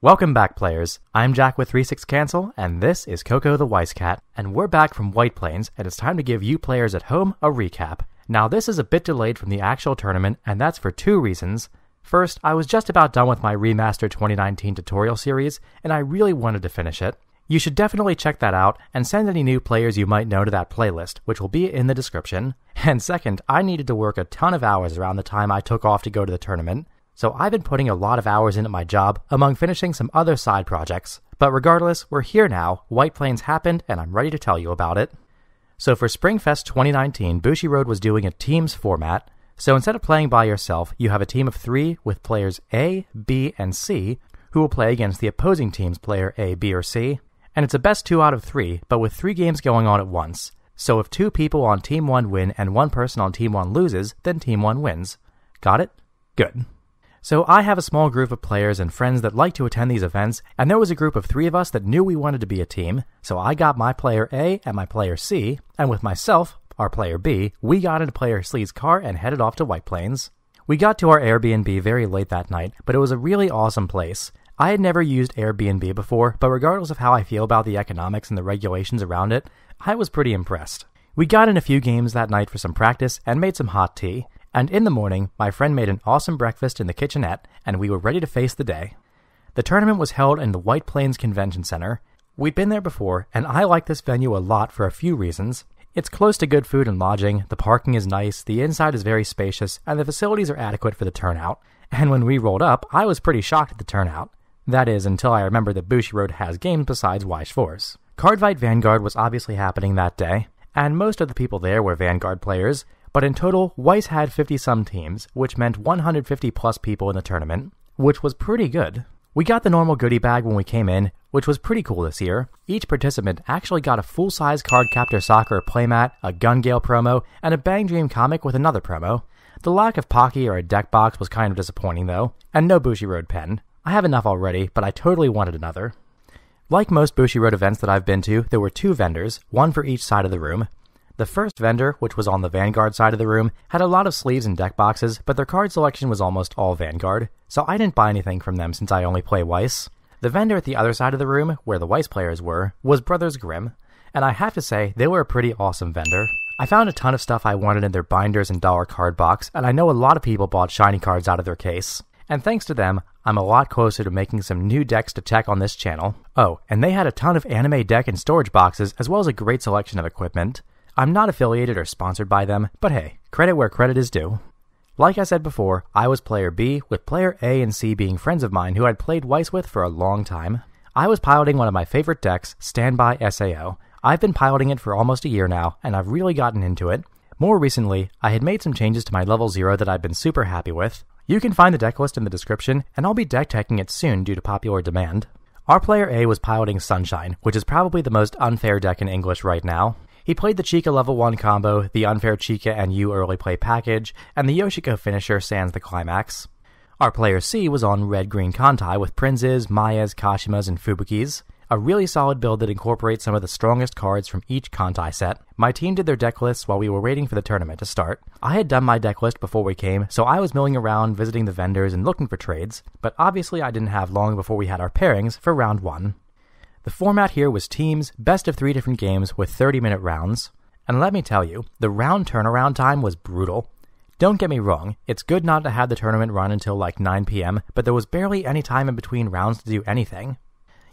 Welcome back, players. I'm Jack with 36 Cancel, and this is Coco the Wise Cat, and we're back from White Plains, and it's time to give you players at home a recap. Now, this is a bit delayed from the actual tournament, and that's for two reasons. First, I was just about done with my Remastered 2019 tutorial series, and I really wanted to finish it. You should definitely check that out, and send any new players you might know to that playlist, which will be in the description. And second, I needed to work a ton of hours around the time I took off to go to the tournament. So I've been putting a lot of hours into my job, among finishing some other side projects. But regardless, we're here now, White Plains happened, and I'm ready to tell you about it. So for Springfest 2019, Bushiroad was doing a teams format. So instead of playing by yourself, you have a team of 3 with players A, B, and C, who will play against the opposing team's player A, B, or C. And it's a best 2 out of 3, but with 3 games going on at once. So if 2 people on Team 1 win and 1 person on Team 1 loses, then Team 1 wins. Got it? Good. So I have a small group of players and friends that like to attend these events, and there was a group of 3 of us that knew we wanted to be a team, so I got my player A and my player C, and with myself, our player B, we got into player C's car and headed off to White Plains. We got to our Airbnb very late that night, but it was a really awesome place. I had never used Airbnb before, but regardless of how I feel about the economics and the regulations around it, I was pretty impressed. We got in a few games that night for some practice and made some hot tea. And in the morning, my friend made an awesome breakfast in the kitchenette, and we were ready to face the day. The tournament was held in the White Plains Convention Center. We'd been there before, and I like this venue a lot for a few reasons. It's close to good food and lodging, the parking is nice, the inside is very spacious, and the facilities are adequate for the turnout. And when we rolled up, I was pretty shocked at the turnout. That is, until I remembered that Bushiroad has games besides Weiss 4s. Cardfight Vanguard was obviously happening that day, and most of the people there were Vanguard players. But in total, Weiss had 50-some teams, which meant 150 plus people in the tournament, which was pretty good. We got the normal goodie bag when we came in, which was pretty cool this year. Each participant actually got a full-size Cardcaptor Soccer playmat, a Gun Gale promo, and a Bang Dream comic with another promo. The lack of Pocky or a deck box was kind of disappointing though, and no Bushiroad pen. I have enough already, but I totally wanted another. Like most Bushiroad events that I've been to, there were 2 vendors, one for each side of the room. The first vendor, which was on the Vanguard side of the room, had a lot of sleeves and deck boxes, but their card selection was almost all Vanguard, so I didn't buy anything from them since I only play Weiss. The vendor at the other side of the room, where the Weiss players were, was Brothers Grimm, and I have to say, they were a pretty awesome vendor. I found a ton of stuff I wanted in their binders and dollar card box, and I know a lot of people bought shiny cards out of their case. And thanks to them, I'm a lot closer to making some new decks to check on this channel. Oh, and they had a ton of anime deck and storage boxes, as well as a great selection of equipment. I'm not affiliated or sponsored by them, but hey, credit where credit is due. Like I said before, I was player B, with player A and C being friends of mine who I'd played Weiss with for a long time. I was piloting one of my favorite decks, Standby SAO. I've been piloting it for almost a year now, and I've really gotten into it. More recently, I had made some changes to my level 0 that I've been super happy with. You can find the deck list in the description, and I'll be deck teching it soon due to popular demand. Our player A was piloting Sunshine, which is probably the most unfair deck in English right now. He played the Chica level 1 combo, the unfair Chica and U early play package, and the Yoshiko finisher sans the climax. Our player C was on red-green Kantai with Prinzes, Mayas, Kashimas, and Fubukis. A really solid build that incorporates some of the strongest cards from each Kantai set. My team did their deck lists while we were waiting for the tournament to start. I had done my deck list before we came, so I was milling around visiting the vendors and looking for trades, but obviously I didn't have long before we had our pairings for round 1. The format here was teams, best of 3 different games with 30-minute rounds. And let me tell you, the round turnaround time was brutal. Don't get me wrong, it's good not to have the tournament run until like 9 PM, but there was barely any time in between rounds to do anything.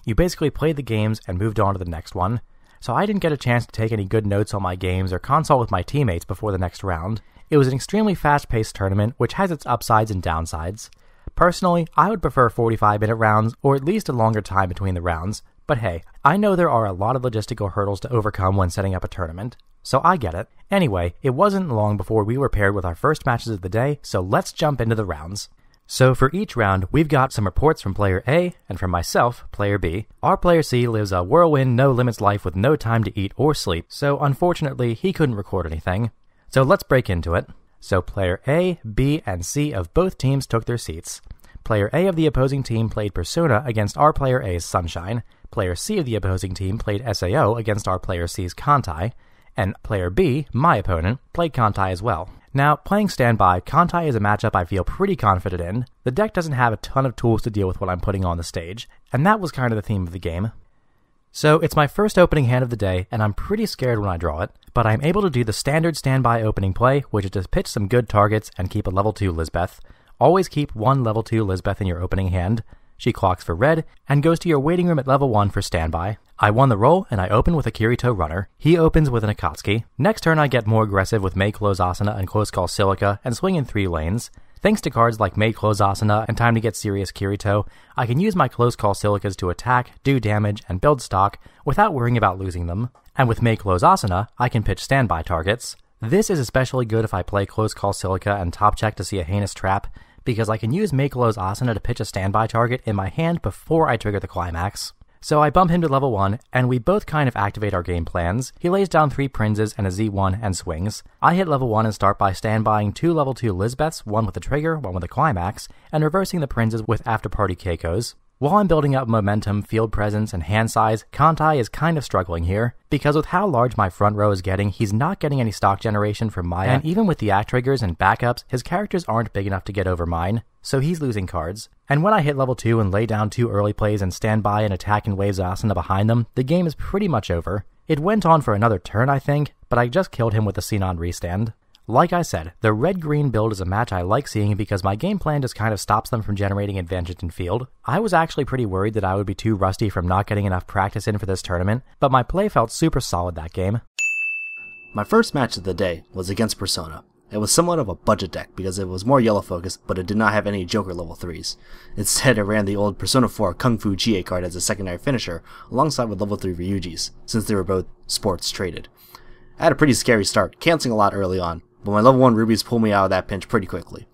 You basically played the games and moved on to the next one, so I didn't get a chance to take any good notes on my games or consult with my teammates before the next round. It was an extremely fast-paced tournament, which has its upsides and downsides. Personally, I would prefer 45-minute rounds, or at least a longer time between the rounds, but hey, I know there are a lot of logistical hurdles to overcome when setting up a tournament, so I get it. Anyway, it wasn't long before we were paired with our first matches of the day, so let's jump into the rounds. So for each round, we've got some reports from player A, and from myself, player B. Our player C lives a whirlwind, no-limits life with no time to eat or sleep, so unfortunately, he couldn't record anything. So let's break into it. So player A, B, and C of both teams took their seats. Player A of the opposing team played Persona against our player A's Sunshine. Player C of the opposing team played SAO against our player C's Kantai. and player B, my opponent, played Kantai as well. Now, playing Standby, Kantai is a matchup I feel pretty confident in. The deck doesn't have a ton of tools to deal with what I'm putting on the stage, and that was kind of the theme of the game. So it's my first opening hand of the day, and I'm pretty scared when I draw it, but I'm able to do the standard Standby opening play, which is to pitch some good targets and keep a level 2 Lisbeth. Always keep one level 2 Lisbeth in your opening hand. She clocks for red, and goes to your waiting room at level 1 for Standby. I won the roll, and I open with a Kirito runner. He opens with an Akatsuki. Next turn I get more aggressive with May Close Asana and Close Call Silica, and swing in 3 lanes. Thanks to cards like May Close Asana and Time to Get Serious Kirito, I can use my Close Call Silicas to attack, do damage, and build stock without worrying about losing them. And with May Close Asana, I can pitch Standby targets. This is especially good if I play Close Call Silica and top check to see a heinous trap, because I can use May Close Asana to pitch a Standby target in my hand before I trigger the climax. So I bump him to level 1, and we both kind of activate our game plans. He lays down 3 Princes and a Z1 and swings. I hit level 1 and start by standbying 2 level 2 Lisbeths, one with a trigger, one with a climax, and reversing the Princes with After Party Keikos. While I'm building up momentum, field presence, and hand size, Kantai is kind of struggling here, because with how large my front row is getting, he's not getting any stock generation from Maya, and even with the act triggers and backups, his characters aren't big enough to get over mine, so he's losing cards. And when I hit level 2 and lay down 2 early plays and stand by and attack in waves Asana behind them, the game is pretty much over. It went on for another turn, I think, but I just killed him with a Sinon restand. Like I said, the red-green build is a match I like seeing because my game plan just kind of stops them from generating advantage in field. I was actually pretty worried that I would be too rusty from not getting enough practice in for this tournament, but my play felt super solid that game. My first match of the day was against Persona. It was somewhat of a budget deck because it was more yellow focused, but it did not have any Joker level 3s. Instead, it ran the old Persona 4 Kung Fu GA card as a secondary finisher, alongside with level 3 Ryujis, since they were both sports traded. I had a pretty scary start, canceling a lot early on, but my level 1 rubies pulled me out of that pinch pretty quickly.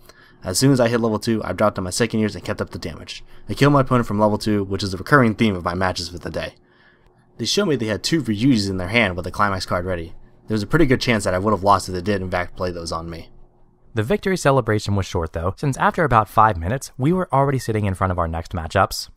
As soon as I hit level 2, I dropped on my second years and kept up the damage. I killed my opponent from level 2, which is a recurring theme of my matches for the day. They showed me they had 2 Ryujis in their hand with the climax card ready. There was a pretty good chance that I would have lost if they did in fact play those on me. The victory celebration was short though, since after about 5 minutes, we were already sitting in front of our next matchups.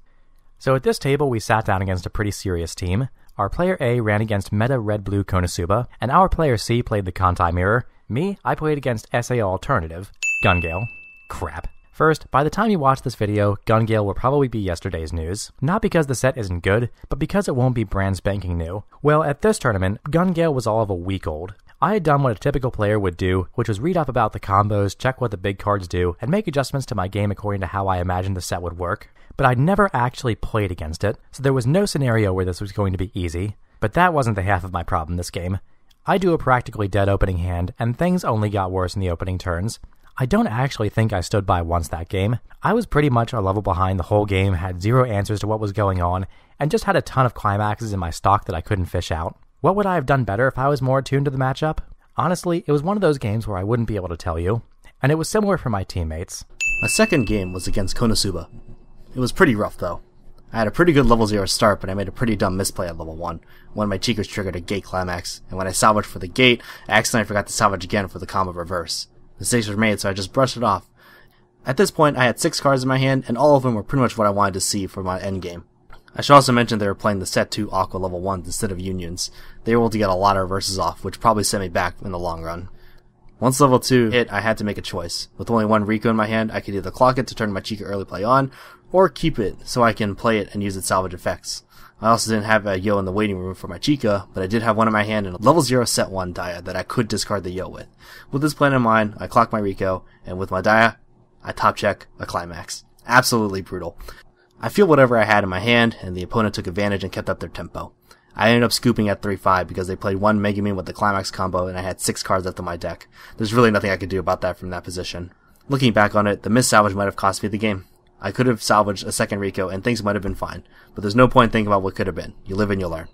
So at this table we sat down against a pretty serious team. Our player A ran against Meta Red-Blue Konosuba, and our player C played the Kantai Mirror. Me, I played against SA Alternative, Gungale. Crap. First, by the time you watch this video, Gungale will probably be yesterday's news. Not because the set isn't good, but because it won't be brand spanking new. Well, at this tournament, Gungale was all of a week old. I had done what a typical player would do, which was read up about the combos, check what the big cards do, and make adjustments to my game according to how I imagined the set would work. But I'd never actually played against it, so there was no scenario where this was going to be easy. But that wasn't the half of my problem this game. I do a practically dead opening hand, and things only got worse in the opening turns. I don't actually think I stood by once that game. I was pretty much a level behind the whole game, had zero answers to what was going on, and just had a ton of climaxes in my stock that I couldn't fish out. What would I have done better if I was more attuned to the matchup? Honestly, it was one of those games where I wouldn't be able to tell you, and it was similar for my teammates. My second game was against Konosuba. It was pretty rough though. I had a pretty good level 0 start, but I made a pretty dumb misplay at level 1. One of my cheekers triggered a gate climax, and when I salvaged for the gate, I accidentally forgot to salvage again for the combo reverse. Mistakes were made, so I just brushed it off. At this point, I had 6 cards in my hand, and all of them were pretty much what I wanted to see for my endgame. I should also mention they were playing the set 2 Aqua level 1s instead of Unions. They were able to get a lot of reverses off, which probably set me back in the long run. Once level 2 hit, I had to make a choice. With only 1 Rico in my hand, I could either clock it to turn my Chica early play on, or keep it so I can play it and use its salvage effects. I also didn't have a Yo in the waiting room for my Chica, but I did have one in my hand and a level 0 set 1 Dia that I could discard the Yo with. With this plan in mind, I clocked my Rico, and with my Dia, I top check a climax. Absolutely brutal. I feel whatever I had in my hand, and the opponent took advantage and kept up their tempo. I ended up scooping at 3-5 because they played 1 Megumin with the climax combo and I had 6 cards left in my deck. There's really nothing I could do about that from that position. Looking back on it, the missed salvage might have cost me the game. I could have salvaged a second Rico and things might have been fine, but there's no point thinking about what could have been. You live and you learn.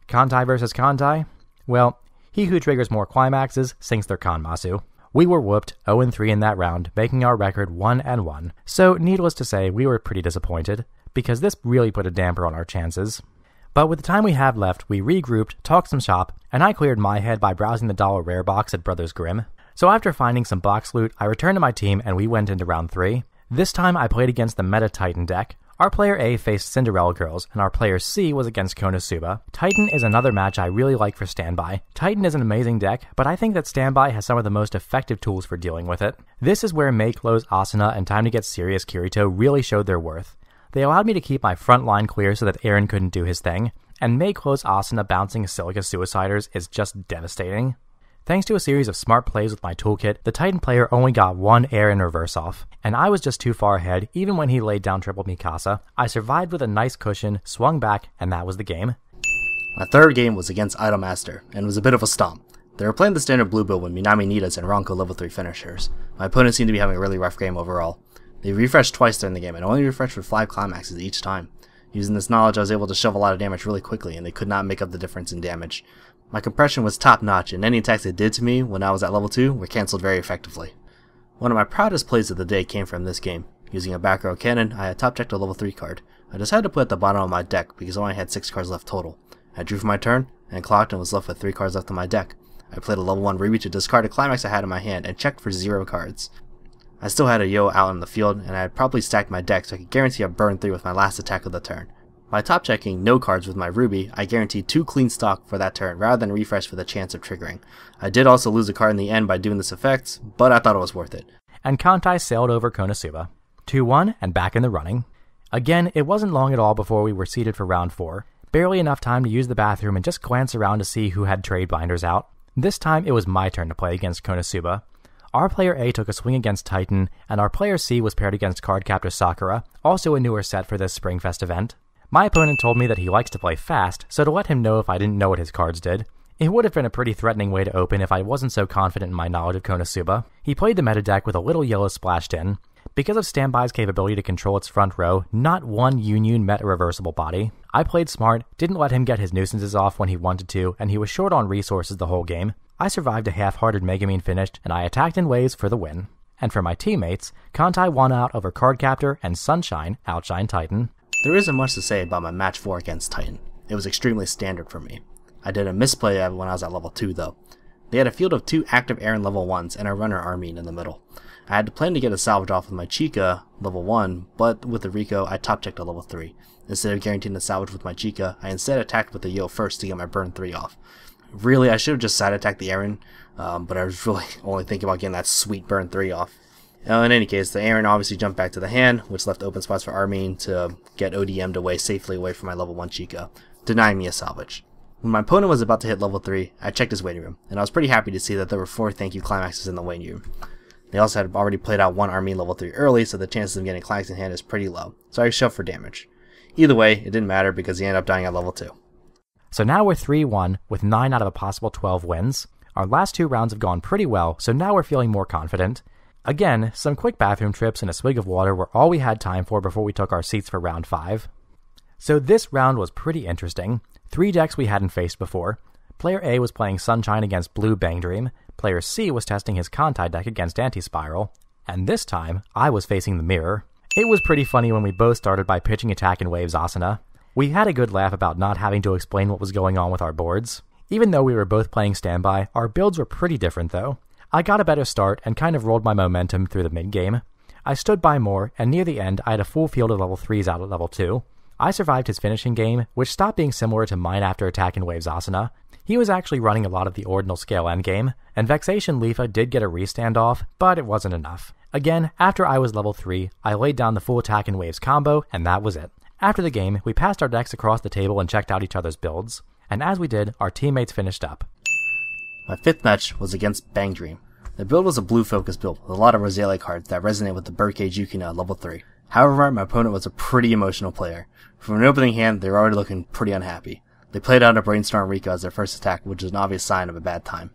Kantai versus Kantai? Well, he who triggers more climaxes sinks their Kanmasu. We were whooped 0-3 in that round, making our record 1-1. So, needless to say, we were pretty disappointed, because this really put a damper on our chances. But with the time we have left, we regrouped, talked some shop, and I cleared my head by browsing the dollar rare box at Brothers Grimm. So after finding some box loot, I returned to my team and we went into round 3. This time I played against the Meta Titan deck. Our player A faced Cinderella Girls, and our player C was against Konosuba. Titan is another match I really like for Standby. Titan is an amazing deck, but I think that Standby has some of the most effective tools for dealing with it. This is where Mei Close Asuna and Time to Get Serious Kirito really showed their worth. They allowed me to keep my front line clear so that Aaron couldn't do his thing, and Mei Close Asuna bouncing Silica Suiciders is just devastating. Thanks to a series of smart plays with my toolkit, the Titan player only got one air in reverse off, and I was just too far ahead even when he laid down triple Mikasa. I survived with a nice cushion, swung back, and that was the game. My third game was against Idolmaster, and it was a bit of a stomp. They were playing the standard blue build with Minami Nitas and Ronko level 3 finishers. My opponent seemed to be having a really rough game overall. They refreshed twice during the game and only refreshed with 5 climaxes each time. Using this knowledge, I was able to shove a lot of damage really quickly, and they could not make up the difference in damage. My compression was top notch, and any attacks they did to me when I was at level 2 were cancelled very effectively. One of my proudest plays of the day came from this game. Using a back row cannon, I had top checked a level 3 card. I decided to put it at the bottom of my deck because I only had 6 cards left total. I drew for my turn, and clocked and was left with 3 cards left on my deck. I played a level 1 Ruby to discard a climax I had in my hand and checked for 0 cards. I still had a Yo out in the field, and I had probably stacked my deck so I could guarantee a burn 3 with my last attack of the turn. By top checking no cards with my Ruby, I guaranteed 2 clean stock for that turn rather than refresh for the chance of triggering. I did also lose a card in the end by doing this effect, but I thought it was worth it. And Kantai sailed over Konosuba. 2-1 and back in the running. Again, it wasn't long at all before we were seated for round 4. Barely enough time to use the bathroom and just glance around to see who had trade binders out. This time it was my turn to play against Konosuba. Our player A took a swing against Titan, and our player C was paired against Cardcaptor Sakura, also a newer set for this Springfest event. My opponent told me that he likes to play fast, so to let him know if I didn't know what his cards did. It would have been a pretty threatening way to open if I wasn't so confident in my knowledge of Konosuba. He played the meta deck with a little yellow splashed in. Because of Standby's capability to control its front row, not one Union met a reversible body. I played smart, didn't let him get his nuisances off when he wanted to, and he was short on resources the whole game. I survived a half-hearted Megumin finish, and I attacked in waves for the win. And for my teammates, Kantai won out over Cardcaptor and Sunshine outshined Titan. There isn't much to say about my match 4 against Titan. It was extremely standard for me. I did a misplay when I was at level 2 though. They had a field of 2 active Aaron level 1s and a runner Armin in the middle. I had planned to get a salvage off with my Chica level 1, but with the Rico I top checked a level 3. Instead of guaranteeing the salvage with my Chica, I instead attacked with the Yo first to get my burn 3 off. Really, I should have just side attacked the Aaron, but I was really only thinking about getting that sweet burn 3 off. In any case, the Aaron obviously jumped back to the hand, which left open spots for Armin to get ODM'd away safely away from my level 1 Chica, denying me a salvage. When my opponent was about to hit level 3, I checked his waiting room, and I was pretty happy to see that there were 4 thank you climaxes in the waiting room. They also had already played out 1 Armin level 3 early, so the chances of getting climax in hand is pretty low, so I shoved for damage. Either way, it didn't matter because he ended up dying at level 2. So now we're 3-1 with 9 out of a possible 12 wins. Our last 2 rounds have gone pretty well, so now we're feeling more confident. Again, some quick bathroom trips and a swig of water were all we had time for before we took our seats for round 5. So this round was pretty interesting. 3 decks we hadn't faced before. Player A was playing Sunshine against Blue Bang Dream. Player C was testing his Kantai deck against Anti-Spiral. And this time, I was facing the mirror. It was pretty funny when we both started by pitching attack in waves Asuna. We had a good laugh about not having to explain what was going on with our boards. Even though we were both playing Standby, our builds were pretty different though. I got a better start and kind of rolled my momentum through the mid-game. I stood by more, and near the end I had a full field of level 3s out at level 2. I survived his finishing game, which stopped being similar to mine after attack in waves Asuna. He was actually running a lot of the ordinal scale endgame, and Vexation Leafa did get a restand off, but it wasn't enough. Again, after I was level 3, I laid down the full attack in waves combo, and that was it. After the game, we passed our decks across the table and checked out each other's builds. And as we did, our teammates finished up. My 5th match was against Bang Dream. The build was a blue focus build with a lot of Rosalia cards that resonate with the Birdcage Yukina at level 3. However, my opponent was a pretty emotional player. From an opening hand, they were already looking pretty unhappy. They played out a Brainstorm Rico as their first attack, which is an obvious sign of a bad time.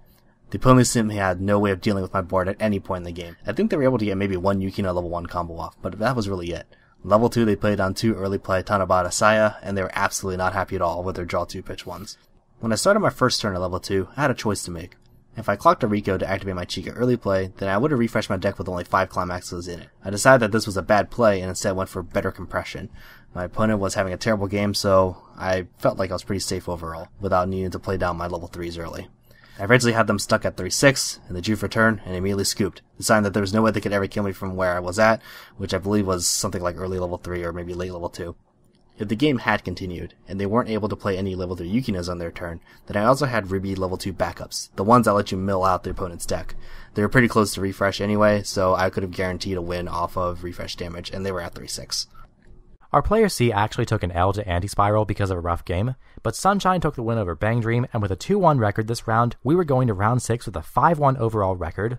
The opponent simply had no way of dealing with my board at any point in the game. I think they were able to get maybe 1 Yukina level 1 combo off, but that was really it. Level 2, they played on 2 early play Tanabata Saya, and they were absolutely not happy at all with their draw 2 pitch 1s. When I started my first turn at level 2, I had a choice to make. If I clocked a Rico to activate my Chica early play, then I would have refreshed my deck with only 5 climaxes in it. I decided that this was a bad play and instead went for better compression. My opponent was having a terrible game, so I felt like I was pretty safe overall, without needing to play down my level 3s early. I eventually had them stuck at 3-6, and they drew for turn, and immediately scooped, deciding that there was no way they could ever kill me from where I was at, which I believe was something like early level 3 or maybe late level 2. If the game had continued, and they weren't able to play any level 3 Yukinas on their turn, then I also had Ruby level 2 backups, the ones that let you mill out the opponent's deck. They were pretty close to refresh anyway, so I could have guaranteed a win off of refresh damage, and they were at 3-6. Our player C actually took an L to Anti-Spiral because of a rough game, but Sunshine took the win over Bang Dream, and with a 2-1 record this round, we were going to round 6 with a 5-1 overall record.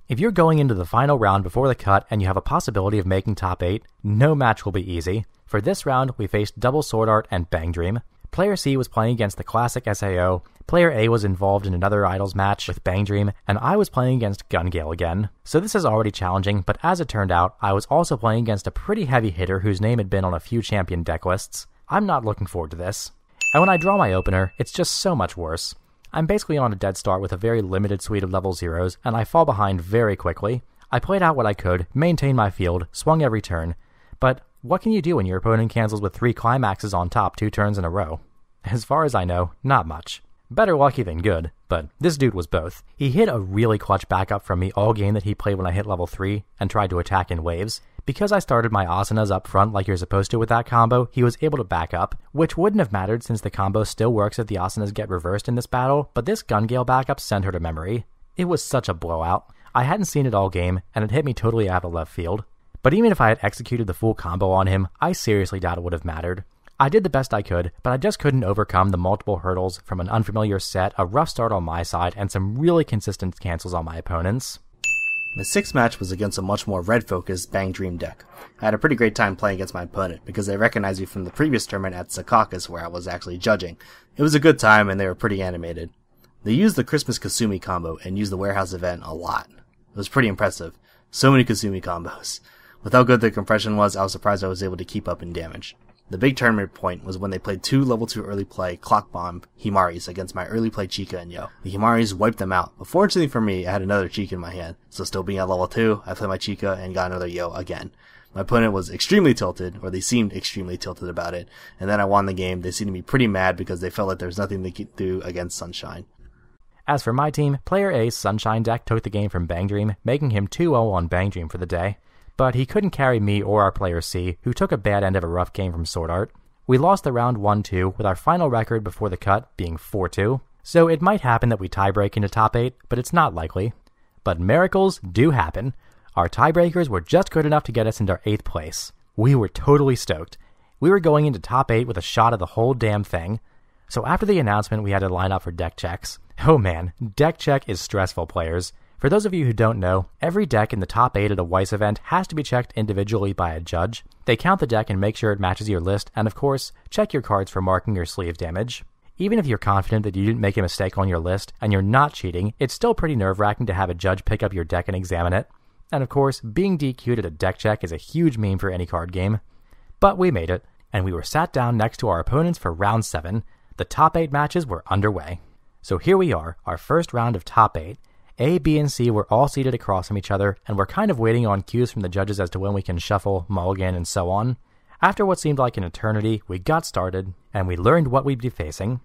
If you're going into the final round before the cut and you have a possibility of making top 8, no match will be easy. For this round, we faced Double Sword Art and Bang Dream. Player C was playing against the classic SAO, Player A was involved in another Idols match with Bang Dream, and I was playing against Gun Gale again. So this is already challenging, but as it turned out, I was also playing against a pretty heavy hitter whose name had been on a few champion deck lists. I'm not looking forward to this. And when I draw my opener, it's just so much worse. I'm basically on a dead start with a very limited suite of level 0s, and I fall behind very quickly. I played out what I could, maintained my field, swung every turn, but what can you do when your opponent cancels with 3 climaxes on top 2 turns in a row? As far as I know, not much. Better lucky than good, but this dude was both. He hit a really clutch backup from me all game that he played when I hit level 3 and tried to attack in waves. Because I started my asanas up front like you're supposed to with that combo, he was able to back up, which wouldn't have mattered since the combo still works if the asanas get reversed in this battle, but this Gun Gale backup sent her to memory. It was such a blowout. I hadn't seen it all game, and it hit me totally out of left field. But even if I had executed the full combo on him, I seriously doubt it would have mattered. I did the best I could, but I just couldn't overcome the multiple hurdles from an unfamiliar set, a rough start on my side, and some really consistent cancels on my opponents. My 6th match was against a much more red-focused Bang Dream deck. I had a pretty great time playing against my opponent, because they recognized me from the previous tournament at Secaucus where I was actually judging. It was a good time, and they were pretty animated. They used the Christmas Kasumi combo, and used the warehouse event a lot. It was pretty impressive. So many Kasumi combos. With how good the compression was, I was surprised I was able to keep up in damage. The big tournament point was when they played 2 level 2 early play Clock Bomb Himaris against my early play Chica and Yo. The Himaris wiped them out, but fortunately for me, I had another Chica in my hand, so still being at level 2, I played my Chica and got another Yo again. My opponent was extremely tilted, or they seemed extremely tilted about it, and then I won the game. They seemed to be pretty mad because they felt like there was nothing they could do against Sunshine. As for my team, Player A's Sunshine deck took the game from Bang Dream, making him 2-0 on Bang Dream for the day. But he couldn't carry me or our Player C, who took a bad end of a rough game from Sword Art. We lost the round 1-2, with our final record before the cut being 4-2, so it might happen that we tiebreak into top 8, but it's not likely. But miracles do happen. Our tiebreakers were just good enough to get us into 8th place. We were totally stoked. We were going into top 8 with a shot at the whole damn thing. So after the announcement, we had to line up for deck checks. Oh man, deck check is stressful, players. For those of you who don't know, every deck in the top 8 at a Weiss event has to be checked individually by a judge. They count the deck and make sure it matches your list, and of course, check your cards for marking your sleeve damage. Even if you're confident that you didn't make a mistake on your list, and you're not cheating, it's still pretty nerve-wracking to have a judge pick up your deck and examine it. And of course, being DQ'd at a deck check is a huge meme for any card game. But we made it, and we were sat down next to our opponents for round 7. The top 8 matches were underway. So here we are, our first round of top 8. A, B, and C were all seated across from each other, and we're kind of waiting on cues from the judges as to when we can shuffle, mulligan, and so on. After what seemed like an eternity, we got started, and we learned what we'd be facing.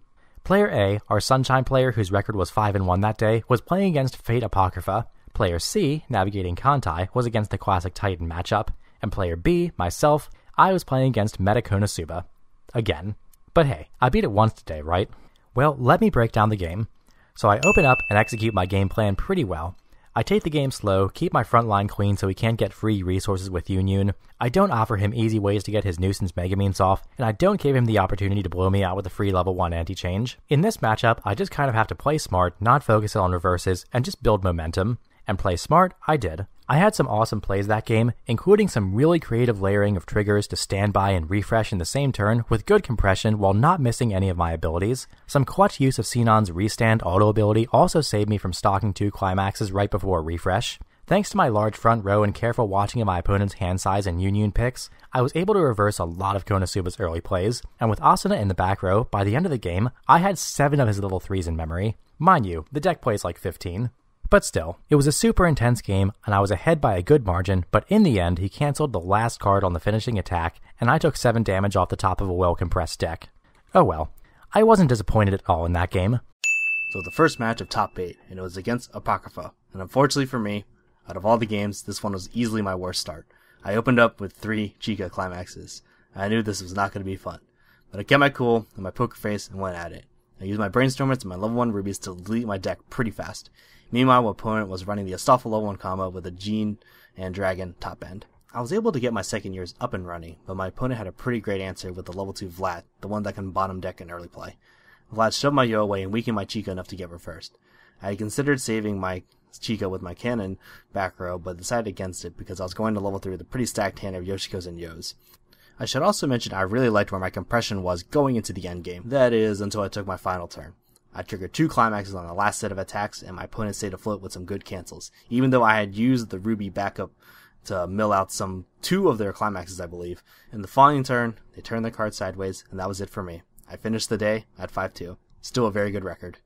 Player A, our Sunshine player whose record was 5-1 that day, was playing against Fate Apocrypha. Player C, navigating Kantai, was against the classic Titan matchup. And player B, myself, I was playing against Meta Konosuba. Again. But hey, I beat it once today, right? Well, let me break down the game. So I open up and execute my game plan pretty well. I take the game slow, keep my front line clean so he can't get free resources with Yun. I don't offer him easy ways to get his nuisance Megameans off, and I don't give him the opportunity to blow me out with a free level 1 anti-change. In this matchup, I just kind of have to play smart, not focus on reverses, and just build momentum. And play smart, I did. I had some awesome plays that game, including some really creative layering of triggers to stand by and refresh in the same turn with good compression while not missing any of my abilities. Some clutch use of Sinon's restand auto ability also saved me from stocking 2 climaxes right before a refresh. Thanks to my large front row and careful watching of my opponent's hand size and Yun picks, I was able to reverse a lot of Konosuba's early plays, and with Asuna in the back row, by the end of the game, I had 7 of his level 3s in memory. Mind you, the deck plays like 15. But still, it was a super intense game, and I was ahead by a good margin, but in the end, he cancelled the last card on the finishing attack, and I took 7 damage off the top of a well-compressed deck. Oh well, I wasn't disappointed at all in that game. So the first match of top 8, and it was against Apocrypha. And unfortunately for me, out of all the games, this one was easily my worst start. I opened up with 3 Chica climaxes. I knew this was not going to be fun. But I kept my cool and my poker face and went at it. I used my Brainstormers and my level 1 rubies to delete my deck pretty fast. Meanwhile, my opponent was running the Astolfo level 1 combo with a Gene and Dragon top end. I was able to get my second years up and running, but my opponent had a pretty great answer with the level 2 Vlad, the one that can bottom deck in early play. Vlad shoved my Yo away and weakened my Chica enough to get reversed. I had considered saving my Chica with my cannon back row, but decided against it because I was going to level 3 with a pretty stacked hand of Yoshikos and Yos. I should also mention I really liked where my compression was going into the endgame. That is, until I took my final turn. I triggered 2 climaxes on the last set of attacks, and my opponent stayed afloat with some good cancels, even though I had used the Ruby backup to mill out 2 of their climaxes, I believe. In the following turn, they turned their card sideways, and that was it for me. I finished the day at 5-2. Still a very good record.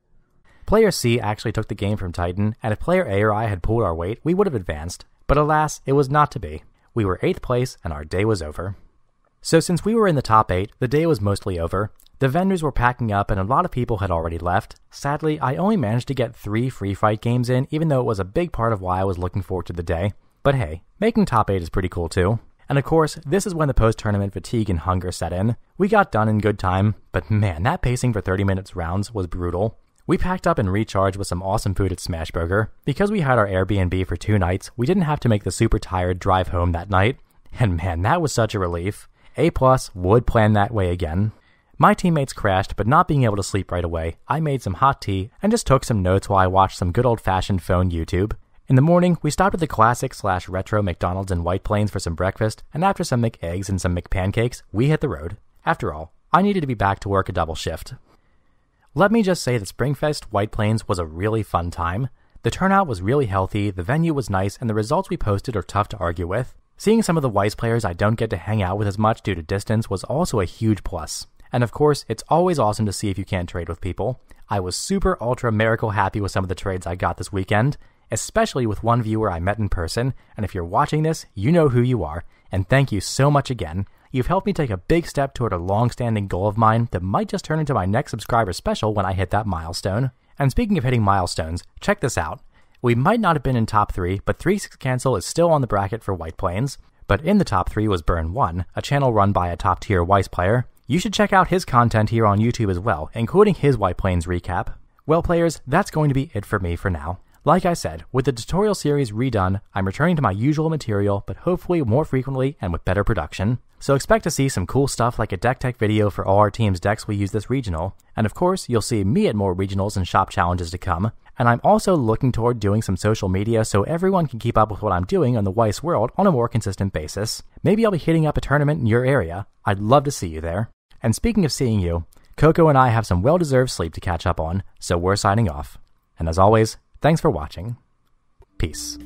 Player C actually took the game from Titan, and if player A or I had pulled our weight, we would have advanced. But alas, it was not to be. We were 8th place, and our day was over. So since we were in the top 8, the day was mostly over. The vendors were packing up, and a lot of people had already left. Sadly, I only managed to get 3 free fight games in, even though it was a big part of why I was looking forward to the day. But hey, making top 8 is pretty cool too. And of course, this is when the post-tournament fatigue and hunger set in. We got done in good time, but man, that pacing for 30 minutes rounds was brutal. We packed up and recharged with some awesome food at Smashburger. Because we had our Airbnb for 2 nights, we didn't have to make the super tired drive home that night. And man, that was such a relief. A+ would plan that way again. My teammates crashed, but not being able to sleep right away, I made some hot tea and just took some notes while I watched some good old-fashioned phone YouTube. In the morning, we stopped at the classic/retro McDonald's in White Plains for some breakfast, and after some McEggs and some McPancakes, we hit the road. After all, I needed to be back to work a double shift. Let me just say that Springfest White Plains was a really fun time. The turnout was really healthy, the venue was nice, and the results we posted are tough to argue with. Seeing some of the Weiss players I don't get to hang out with as much due to distance was also a huge plus. And of course, it's always awesome to see if you can't trade with people. I was super ultra miracle happy with some of the trades I got this weekend, especially with one viewer I met in person, and if you're watching this, you know who you are, and thank you so much again. You've helped me take a big step toward a long-standing goal of mine that might just turn into my next subscriber special when I hit that milestone. And speaking of hitting milestones, check this out. We might not have been in top 3, but 36 Cancel is still on the bracket for White Plains. But in the top 3 was Burn1, a channel run by a top-tier Weiss player. You should check out his content here on YouTube as well, including his White Plains recap. Well, players, that's going to be it for me for now. Like I said, with the tutorial series redone, I'm returning to my usual material, but hopefully more frequently and with better production. So expect to see some cool stuff like a deck tech video for all our team's decks we use this regional, and of course, you'll see me at more regionals and shop challenges to come. And I'm also looking toward doing some social media so everyone can keep up with what I'm doing on the Weiss world on a more consistent basis. Maybe I'll be hitting up a tournament in your area. I'd love to see you there. And speaking of seeing you, Coco and I have some well-deserved sleep to catch up on, so we're signing off. And as always, thanks for watching. Peace.